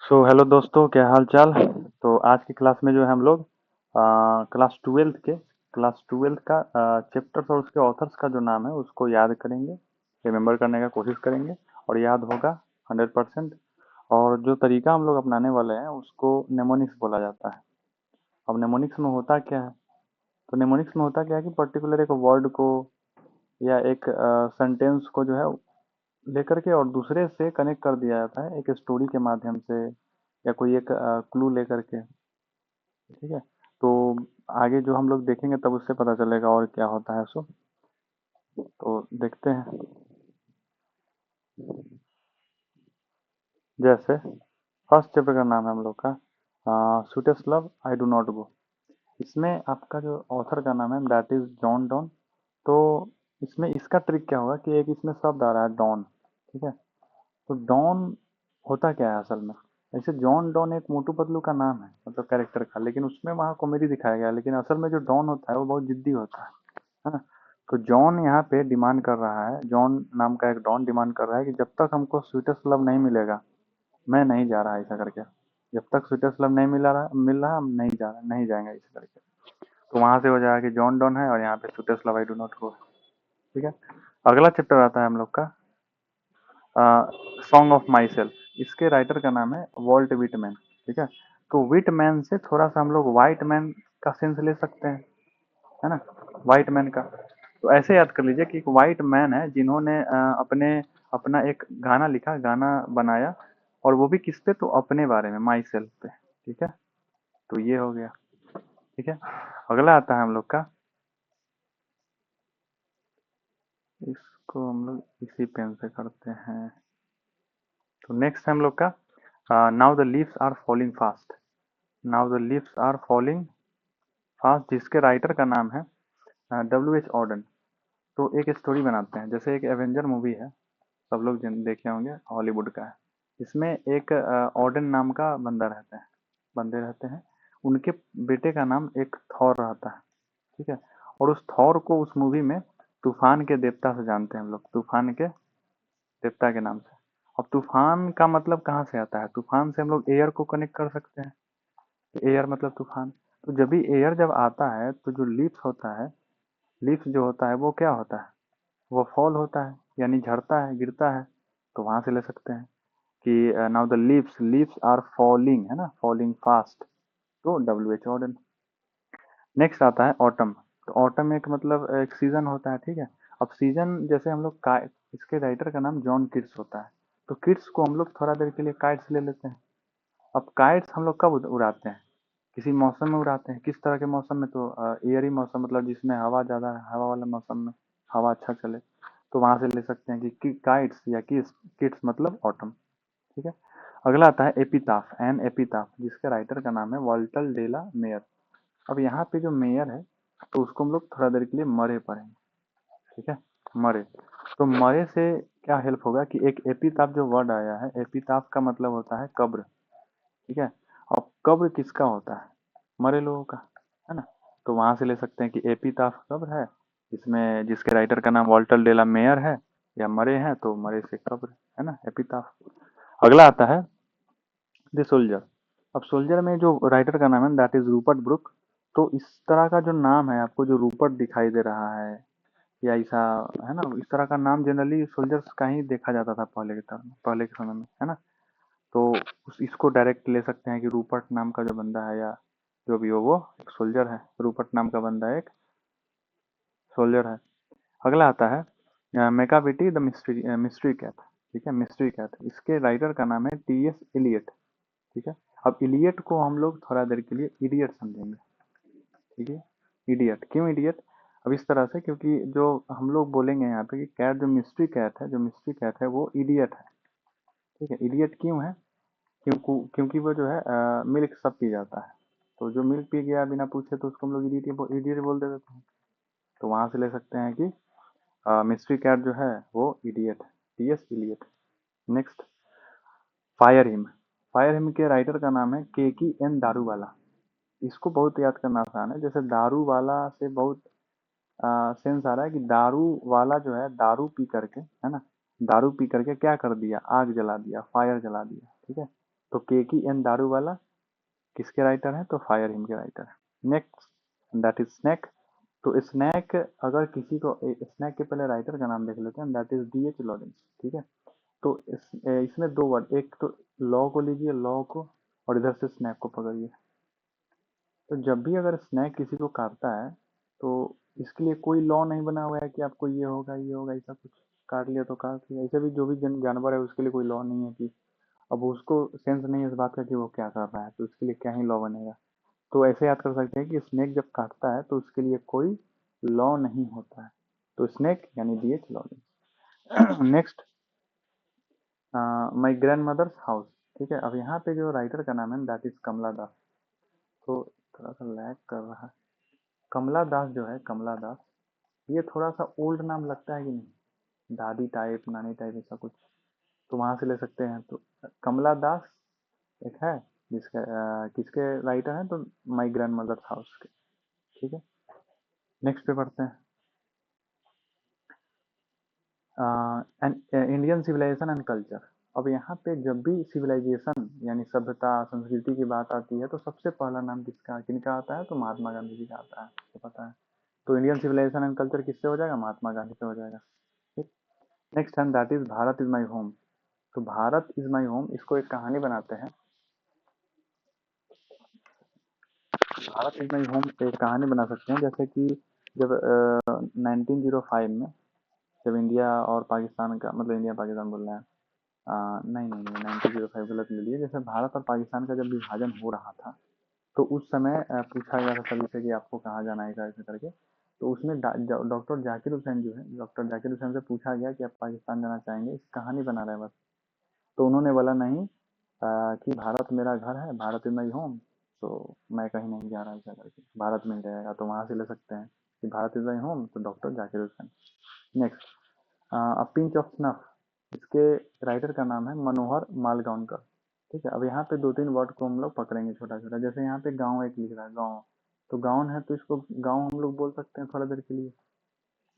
Hello दोस्तों, क्या हाल चाल। तो आज की क्लास में जो है हम लोग क्लास ट्वेल्थ का चैप्टर्स और उसके ऑथर्स का जो नाम है उसको याद करेंगे, रिमेम्बर करने का कोशिश करेंगे और याद होगा 100%। और जो तरीका हम लोग अपनाने वाले हैं उसको नेमोनिक्स बोला जाता है। अब नेमोनिक्स में होता क्या है? तो नेमोनिक्स में होता क्या है कि पर्टिकुलर एक वर्ड को या एक सेंटेंस को जो है लेकर के और दूसरे से कनेक्ट कर दिया जाता है एक स्टोरी के माध्यम से या कोई एक क्लू लेकर के। ठीक है। तो आगे जो हम लोग देखेंगे तब उससे पता चलेगा और क्या होता है। तो देखते हैं। जैसे फर्स्ट चैप्टर का नाम है हम लोग का sweetest love I do not गो। इसमें आपका जो ऑथर का नाम है दैट इज जॉन डॉन। तो इसमें इसका ट्रिक क्या होगा कि एक इसमें शब्द आ रहा है डॉन। ठीक है। तो डॉन होता क्या है असल में? ऐसे जॉन डॉन एक मोटू पतलू का नाम है, मतलब कैरेक्टर का, लेकिन उसमें वहाँ कॉमेडी दिखाया गया है, लेकिन असल में जो डॉन होता है वो बहुत जिद्दी होता है ना। तो जॉन यहाँ पे डिमांड कर रहा है, जॉन नाम का एक डॉन डिमांड कर रहा है कि जब तक हमको स्वीटेस्ट लव नहीं मिलेगा मैं नहीं जा रहा ऐसा करके। जब तक स्वीटेस्ट लव नहीं मिल रहा हम नहीं जा रहा, नहीं जाएंगे ऐसा करके। तो वहां से हो जाएगा कि जॉन डॉन है और यहाँ पे sweetest love I do not गो। ठीक है। अगला चैप्टर आता है हम लोग का सॉन्ग ऑफ माई सेल्फ। इसके राइटर का नाम है वॉल्ट विटमैन। ठीक है। तो विटमैन से थोड़ा सा हम लोग वाइट मैन का सेंस ले सकते हैं, है ना। वाइट मैन का तो ऐसे याद कर लीजिए कि एक वाइट मैन है जिन्होंने अपना एक गाना लिखा, गाना बनाया, और वो भी किस पे? तो अपने बारे में, माई सेल्फ पे। ठीक है। तो ये हो गया। ठीक है। अगला आता है हम लोग का, इसको हम लोग इसी पेन से करते हैं। तो नेक्स्ट है हम लोग का now the leaves are falling fast. Now the leaves are falling fast, जिसके राइटर का नाम है W.H. ऑर्डन। तो एक स्टोरी बनाते हैं, जैसे एक एवेंजर मूवी है, सब लोग देखे होंगे, हॉलीवुड का है। इसमें एक ऑर्डन नाम का बंदे रहते हैं। उनके बेटे का नाम एक थॉर रहता है। ठीक है। और उस थॉर को उस मूवी में तूफान के देवता से जानते हैं हम लोग, तूफान के देवता के नाम से। अब तूफान का मतलब कहाँ से आता है? तूफान से हम लोग एयर को कनेक्ट कर सकते हैं। एयर मतलब तूफान। तो जब भी एयर जब आता है तो जो लीव्स होता है, लीव्स जो होता है वो क्या होता है? वो फॉल होता है, यानी झड़ता है, गिरता है। तो वहां से ले सकते हैं कि now the leaves leaves are falling, है ना, फॉलिंग फास्ट। तो W.H. ऑर्डन। नेक्स्ट आता है ऑटम। तो ऑटम एक मतलब एक सीजन होता है। ठीक है। अब सीजन जैसे हम लोग का, इसके राइटर का नाम जॉन किट्स होता है। तो किट्स को हम लोग थोड़ा देर के लिए काइट्स ले लेते हैं। अब काइट्स हम लोग कब उड़ाते हैं? किसी मौसम में उड़ाते हैं। किस तरह के मौसम में? तो एयरी मौसम, मतलब जिसमें हवा ज़्यादा है, हवा वाले मौसम में हवा अच्छा चले। तो वहां से ले सकते हैं कि काइट्स या किट्स मतलब ऑटम। ठीक है। अगला आता है एपिताफ, एन एपिताफ, जिसके राइटर का नाम है वॉल्टर डेला मेयर। अब यहाँ पे जो मेयर है तो उसको हम लोग थोड़ा देर के लिए मरे पढ़ेंगे। ठीक है। मरे। तो मरे से क्या हेल्प होगा कि एक एपिताफ जो वर्ड आया है, एपिताफ का मतलब होता है कब्र। ठीक है। अब कब्र किसका होता है? मरे लोगों का, है ना। तो वहां से ले सकते हैं कि एपिताफ कब्र है, इसमें जिसके राइटर का नाम वॉल्टर डेला मेयर है या मरे हैं, तो मरे से कब्र, है ना, एपिताफ। अगला आता है द सोल्जर। अब सोल्जर में जो राइटर का नाम है दैट इज रूपर्ट ब्रुक। तो इस तरह का जो नाम है, आपको जो रूपर्ट दिखाई दे रहा है या ऐसा, है ना, इस तरह का नाम जनरली सोल्जर्स का ही देखा जाता था पहले के समय में, है ना। तो इसको डायरेक्ट ले सकते हैं कि रूपर्ट नाम का जो बंदा है या जो भी हो वो एक सोल्जर है। रूपर्ट नाम का बंदा एक सोल्जर है। अगला आता है मेकाविटी द मिस्ट्री कैट। ठीक है। मिस्ट्री कैट, इसके राइटर का नाम है T.S. इलियट। ठीक है। अब इलियट को हम लोग थोड़ा देर के लिए इडियट समझेंगे। ठीक है। इडियट क्यों इडियट? अब इस तरह से, क्योंकि जो हम लोग बोलेंगे यहाँ पे कि कैट, जो मिस्ट्री कैट है वो इडियट है। ठीक है। इडियट क्यों है? क्योंकि वो जो है मिल्क सब पी जाता है। तो जो मिल्क पी गया बिना पूछे तो उसको हम लोग इडियट बोल देते हैं। तो वहां से ले सकते हैं कि मिस्ट्री कैट जो है वो इडियट है, T.S. Eliot. Next, fire hymn. Fire hymn के राइटर का नाम है K.K.N. दारूवाला। इसको बहुत याद करना आसान है, जैसे दारू वाला से बहुत सेंस आ रहा है कि दारू वाला जो है दारू पी करके, है ना, दारू पी करके क्या कर दिया? आग जला दिया, फायर जला दिया। ठीक है। तो के की एन दारू वाला किसके राइटर है? तो फायर हिम के राइटर है। Next that is snake. तो स्नैक, अगर किसी को स्नैक के पहले राइटर का नाम देख लेते हैं, that is D H Lawrence. ठीक है, तो इसमें दो वर्ड, एक तो लॉ को लीजिए, लॉ को, और इधर से स्नैक को पकड़िए। तो जब भी अगर स्नैक किसी को काटता है तो इसके लिए कोई लॉ नहीं बना हुआ है कि आपको ये होगा ये होगा, ऐसा कुछ। काट लिया तो काट लिया, ऐसे भी जो भी जानवर है उसके लिए कोई लॉ नहीं है कि अब उसको सेंस नहीं है इस बात का कि वो क्या कर रहा है, तो उसके लिए क्या ही लॉ बनेगा। तो ऐसे याद कर सकते हैं कि स्नेक जब काटता है तो उसके लिए कोई लॉ नहीं होता है। तो स्नेक यानी D H Lawrence. Next, my grandmother's house. ठीक है, अब यहाँ पे जो राइटर का नाम है दैट इज कमला दास। तो थोड़ा सा लैग कर रहा है। कमला दास जो है, कमला दास, ये थोड़ा सा ओल्ड नाम लगता है कि नहीं? दादी टाइप, नानी टाइप, ऐसा कुछ। तो वहां से ले सकते हैं। तो कमला दास एक है जिसके किसके राइटर हैं? तो माई ग्रैंड मदर्स हाउस के। ठीक है, नेक्स्ट पे बढ़ते हैं। Indian civilisation and culture. अब यहाँ पे जब भी सिविलाइजेशन यानी सभ्यता संस्कृति की बात आती है तो सबसे पहला नाम किसका किनका आता है? तो महात्मा गांधी जी का आता है, तो पता है। तो इंडियन सिविलाइजेशन एंड कल्चर किससे हो जाएगा? महात्मा गांधी से हो जाएगा। ठीक। नेक्स्ट है that is Bharat is my home. तो भारत इज माई होम, इसको एक कहानी बनाते हैं। भारत इज माई होम पे एक कहानी बना सकते हैं, जैसे कि जब 1905 में जब इंडिया और पाकिस्तान का, मतलब इंडिया पाकिस्तान बोल रहे हैं, नहीं नहीं नहीं, 1905 गलत ले लिए। जैसे भारत और पाकिस्तान का जब विभाजन हो रहा था तो उस समय पूछा गया था सभी से कि आपको कहाँ जाना है, ऐसे करके। तो उसमें डॉक्टर जाकिर हुसैन जो है, डॉक्टर जाकिर हुसैन से पूछा गया कि आप पाकिस्तान जाना चाहेंगे, इस कहानी बना रहे हैं बस। तो उन्होंने बोला नहीं, कि भारत मेरा घर है, भारत इज माई होम, तो मैं कहीं नहीं जा रहा, ऐसा करके भारत में ही रहेगा। तो वहां से ले सकते हैं कि भारत इज माई होम, तो doctor Zakir Hussain. Next, a pinch of snuff. इसके राइटर का नाम है मनोहर मालगांवकर। ठीक है, अब यहाँ पे दो तीन वर्ड को हम लोग पकड़ेंगे छोटा छोटा। जैसे यहाँ पे गाँव एक लिख रहा है, गाँव, तो गाँव है तो इसको गाँव हम लोग बोल सकते हैं थोड़ा देर के लिए,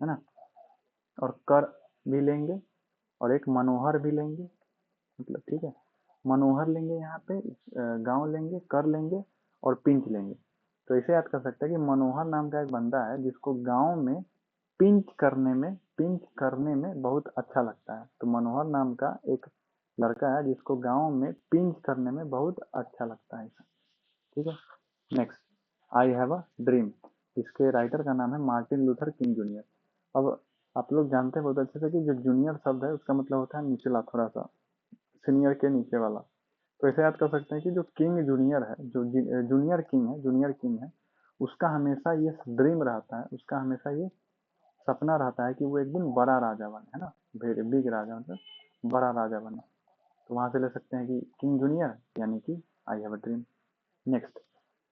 है ना। और कर भी लेंगे और एक मनोहर भी लेंगे, मतलब ठीक है। मनोहर लेंगे यहाँ पे, गांव लेंगे, कर लेंगे और पिंच लेंगे। तो इसे याद कर सकते हैं कि मनोहर नाम का एक बंदा है जिसको गांव में पिंच करने में बहुत अच्छा लगता है। तो मनोहर नाम का एक लड़का है जिसको गांव में पिंच करने में बहुत अच्छा लगता है। ठीक है, next, I have a dream. इसके राइटर का नाम है मार्टिन लूथर किंग जूनियर। अब आप लोग जानते हैं बहुत अच्छे से कि जो जूनियर शब्द है उसका मतलब होता है निचला, थोड़ा सा सीनियर के नीचे वाला। तो ऐसे याद कर सकते हैं कि जो किंग जूनियर है, जो जूनियर किंग है, उसका हमेशा ये ड्रीम रहता है, उसका हमेशा ये सपना रहता है कि वो एक दिन बड़ा राजा बने, है ना। वेरी बिग राजा, मतलब बड़ा राजा बने। तो वहां से ले सकते हैं कि किंग जूनियर यानी कि I have a dream. Next,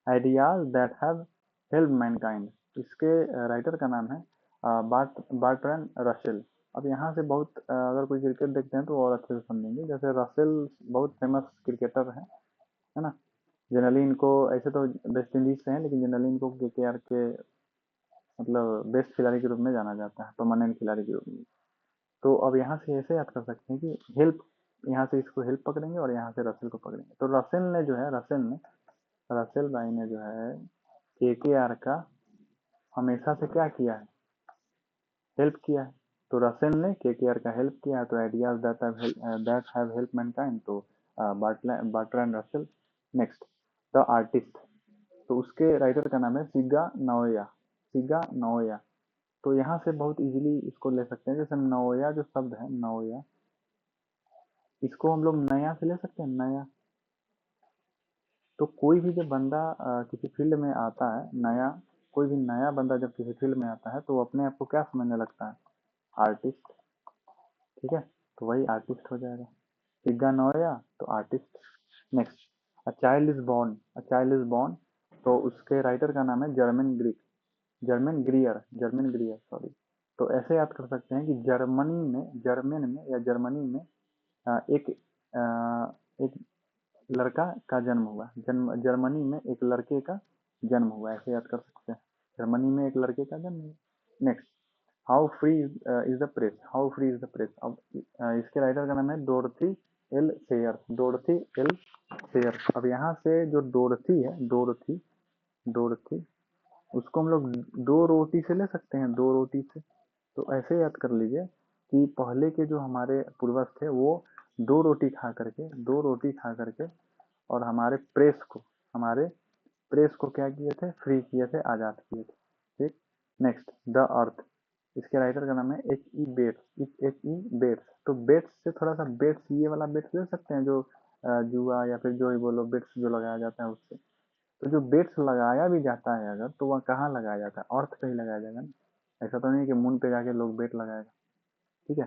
ideas that have help Mankind. इसके राइटर का नाम है बार्ट्रैंड रसेल। अब यहाँ से बहुत अगर कोई क्रिकेट देखते हैं तो और अच्छे से समझेंगे। जैसे रसेल बहुत फेमस क्रिकेटर है ना। जनरली इनको, ऐसे तो वेस्ट इंडीज से हैं लेकिन जनरली इनको केकेआर के मतलब बेस्ट खिलाड़ी के रूप में जाना जाता है, परमानेंट खिलाड़ी के रूप में। तो अब यहाँ से ऐसे याद कर सकते हैं कि हेल्प, यहाँ से इसको हेल्प पकड़ेंगे और यहाँ से रसेल को पकड़ेंगे। तो रसेल भाई ने जो है केकेआर का हमेशा से क्या किया है? हेल्प किया है। तो रसेल ने केकेआर का हेल्प किया है। तो ideas that have help Mankind, तो बार्ट्रैंड रसेल। Next, the artist. तो उसके राइटर का नाम है सिगा नोया। तो यहाँ से बहुत इजीली इसको ले सकते हैं। जैसे नोया जो शब्द है, नोया, इसको हम लोग नया से ले सकते हैं, नया। तो कोई भी जब बंदा किसी फील्ड में आता है नया, कोई भी नया बंदा जब किसी फील्ड में आता है तो वो अपने आप को क्या समझने लगता है? आर्टिस्ट। ठीक है, तो वही आर्टिस्ट हो जाएगा। सिग्गा नोया तो artist. Next, a child is born. तो उसके राइटर का नाम है जर्मन ग्रियर, सॉरी। तो ऐसे याद कर सकते हैं कि जर्मनी में एक एक लड़का का जन्म हुआ, जर्मनी में एक लड़के का जन्म हुआ, ऐसे याद कर सकते हैं। जर्मनी में एक लड़के का जन्म हुआ। Next, how free is the press. अब इसके राइटर का नाम है डोरथी एल शेयर। अब यहाँ से जो डोरथी है, डोरथी, डोरथी, उसको हम लोग दो रोटी से ले सकते हैं, दो रोटी से। तो ऐसे याद कर लीजिए कि पहले के जो हमारे पूर्वज थे वो दो रोटी खा करके, दो रोटी खा करके, और हमारे प्रेस को क्या किए थे, फ्री किए थे, आजाद किए थे। ठीक। नेक्स्ट, द अर्थ, इसके राइटर का नाम है H E Bates, H E Bates. तो बेट्स से थोड़ा सा, बेट्स ये वाला बेट्स ले सकते हैं जो जुआ या फिर जो ही बोलो बेट्स जो लगाया जाता है उससे। तो जो बेट्स लगाया भी जाता है अगर, तो वह कहाँ लगाया जाता है, अर्थ पे ही लगाया जाएगा ना। ऐसा तो नहीं कि मून पे जाके लोग बेट लगाएगा। ठीक है।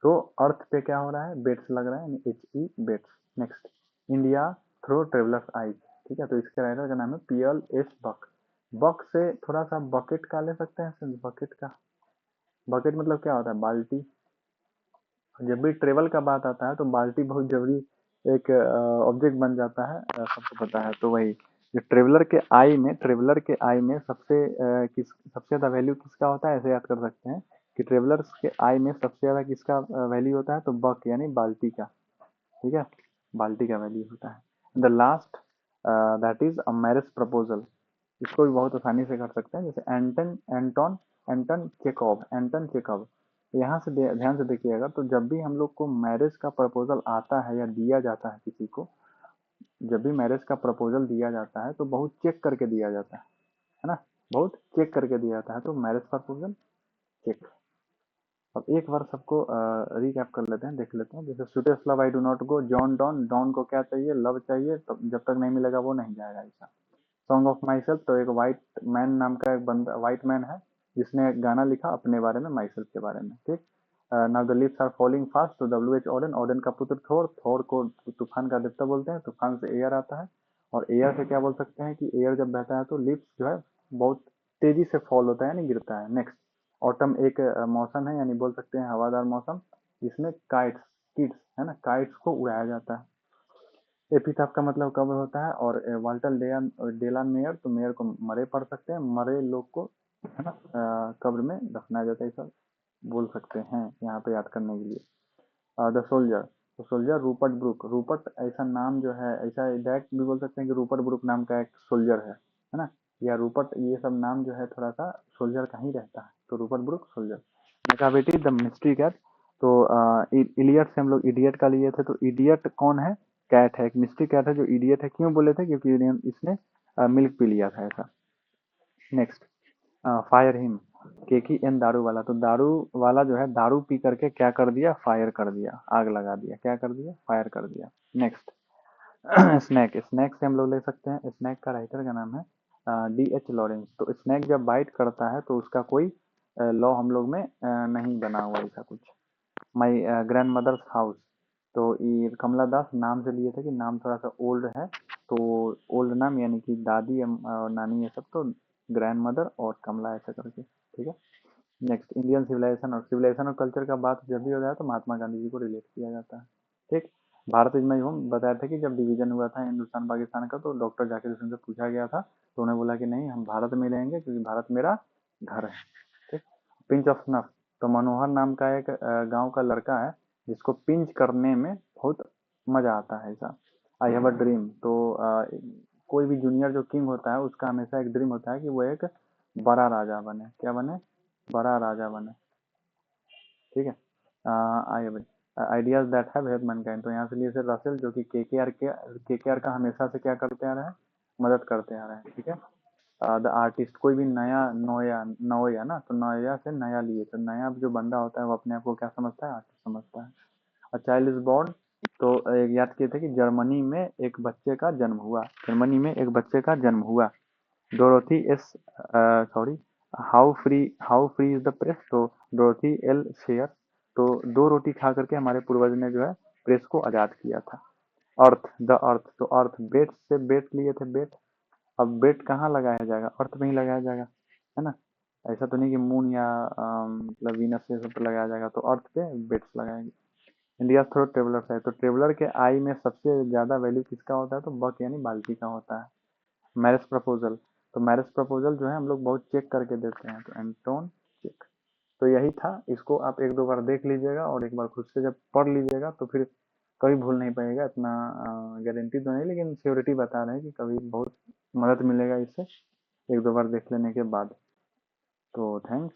तो अर्थ पे क्या हो रहा है, बेट्स लग रहा है, H E Bates. Next, India through travellers eyes. ठीक है, तो इसके राइटर का नाम है पीएल एस बक। बक से थोड़ा सा बकेट का ले सकते हैं, बकेट का। बकेट मतलब क्या होता है, बाल्टी। जब भी ट्रेवल का बात आता है तो बाल्टी बहुत जरूरी एक ऑब्जेक्ट बन जाता है, सबको पता है। तो वही, जो ट्रेवलर के आई में सबसे ज्यादा वैल्यू किसका होता है, ऐसे याद कर सकते हैं कि ट्रेवलर्स के आई में सबसे ज्यादा किसका वैल्यू होता है, तो बक यानी बाल्टी का। ठीक है, बाल्टी का वैल्यू होता है। The last, that is a marriage proposal. इसको भी बहुत आसानी से कर सकते हैं, जैसे एंटन चेकव। यहाँ से ध्यान से देखिएगा, तो जब भी हम लोग को मैरिज का प्रपोजल आता है या दिया जाता है किसी को, जब भी मैरिज का प्रपोजल दिया जाता है तो बहुत चेक करके दिया जाता है ना, बहुत चेक करके दिया जाता है। तो मैरिज प्रपोजल, चेक। अब एक बार सबको रिकैप कर लेते हैं, देख लेते हैं। जैसे sweetest love I do not go, John Donne, Donne को क्या चाहिए, लव चाहिए, तो जब तक नहीं मिलेगा वो नहीं जाएगा, ऐसा। सॉन्ग ऑफ माई सेल्फ, तो एक वाइट मैन नाम का एक बंदा, वाइट मैन है, जिसने एक गाना लिखा अपने बारे में, माई सेल्फ के बारे में। ठीक। Now the leaves are falling fast, तो डब्ल्यू एच ओडेन, ओडेन का पुत्र थोर, थोर को तूफान का देवता बोलते हैं, तूफान से एयर आता है। और एयर से क्या बोल सकते हैं कि एयर जब बहता है तो लीव्स जो है बहुत तेजी से फॉल होता है, यानी गिरता है। नेक्स्ट, ऑटम एक मौसम है, यानी बोल सकते हैं हवादार मौसम, जिसमें काइट्स, किड्स है ना, काइट्स को उड़ाया जाता है। एपिटाफ का मतलब कब्र होता है। और वाल्टर डेला मेयर, तो मेयर को मरे पढ़ सकते हैं, मरे लोग को है ना कब्र में दफनाया जाता है, सब बोल सकते हैं यहाँ पे याद करने के लिए। द सोल्जर, तो सोल्जर रूपर्ट ब्रुक, रूपर्ट ऐसा नाम जो है, ऐसा डायरेक्ट भी बोल सकते हैं कि रूपर्ट ब्रुक नाम का एक सोल्जर है ना, या रूपर्ट, ये सब नाम जो है थोड़ा सा सोल्जर का ही रहता है, तो Rupert Brooke soldier. Macavity the mystery cat, तो इलियट से हम लोग इडियट का लिए थे, तो इडियट कौन है, कैट है, एक मिस्ट्री कैट है जो इडियट है। क्यों बोले थे, क्योंकि इसने मिल्क पी लिया था, ऐसा। नेक्स्ट, फायर हिम, केकी एन दारू वाला, तो दारू वाला जो है दारू पी करके क्या कर दिया, फायर कर दिया, आग लगा दिया, क्या कर दिया, फायर कर दिया। नेक्स्ट, स्नैक, स्नैक से हम लोग ले सकते हैं, स्नैक का राइटर का नाम है डी एच लॉरेंस। तो स्नैक जब बाइट करता है तो उसका कोई लॉ हम लोग में नहीं बना हुआ, ऐसा कुछ। माई ग्रैंड मदर्स हाउस, तो ये कमला दास नाम से लिए थे कि नाम थोड़ा सा ओल्ड है, तो ओल्ड नाम यानी कि दादी और नानी ये सब, तो ग्रैंड मदर और कमला ऐसा करके। ठीक है। नेक्स्ट, इंडियन सिविलाइजेशन, और सिविलाइजेशन और कल्चर का बात जब भी हो जाए तो महात्मा गांधी जी को रिलेट किया जाता है। ठीक। भारत में हम बताया था कि जब डिवीजन हुआ था हिंदुस्तान पाकिस्तान का, तो डॉक्टर जाकिर हुसैन से पूछा गया था, तो उन्हें बोला कि नहीं, हम भारत में रहेंगे क्योंकि भारत मेरा घर है। ठीक। पिंच ऑफ स्नफ, तो मनोहर नाम का एक गांव का लड़का है जिसको पिंच करने में बहुत मजा आता है, ऐसा। आई हैव अ ड्रीम, तो कोई भी जूनियर जो किंग होता है उसका हमेशा एक ड्रीम होता है कि वो एक बड़ा राजा बने, क्या बने, बड़ा राजा बने। ठीक है। आइए भाई, ideas that have help Mankind, तो यहाँ से लिए सर रसेल, जो कि केकेआर का हमेशा से क्या करते आ रहे हैं, मदद करते आ रहे हैं। ठीक है। द आर्टिस्ट, कोई भी नया, नोया, नोया ना, तो नोया से नया लिए, तो नया जो बंदा होता है वो अपने आप को क्या समझता है, आर्टिस्ट समझता है। अ चाइल्ड इज बॉर्न, तो याद किए थे कि जर्मनी में एक बच्चे का जन्म हुआ, जर्मनी में एक बच्चे का जन्म हुआ। Dorothy S, sorry, how free is the press, तो डोरोथी एल शेयर, तो दो रोटी खा करके हमारे पूर्वज ने जो है प्रेस को आजाद किया था। अर्थ, द अर्थ, तो अर्थ, बेट से बेट लिए थे, बेट। अब बेट कहाँ लगाया जाएगा, अर्थ में ही लगाया जाएगा, है ना। ऐसा तो नहीं कि मून या मतलब वीनस से सब पे लगाया जाएगा, तो अर्थ पे बेट्स लगाएंगे। इंडिया थ्रो ट्रेवलर है, तो ट्रेवलर के आई में सबसे ज्यादा वैल्यू किसका होता है, तो बक यानी बाल्टी का होता है। मैरिज प्रपोजल, तो मैरिज प्रपोजल जो है हम लोग बहुत चेक करके देते हैं, तो एंटोन चेक। तो यही था, इसको आप एक दो बार देख लीजिएगा और एक बार खुद से जब पढ़ लीजिएगा तो फिर कभी भूल नहीं पाएगा, इतना गारंटी तो नहीं लेकिन श्योरिटी बता रहे हैं कि कभी बहुत मदद मिलेगा इससे एक दो बार देख लेने के बाद। तो थैंक्स।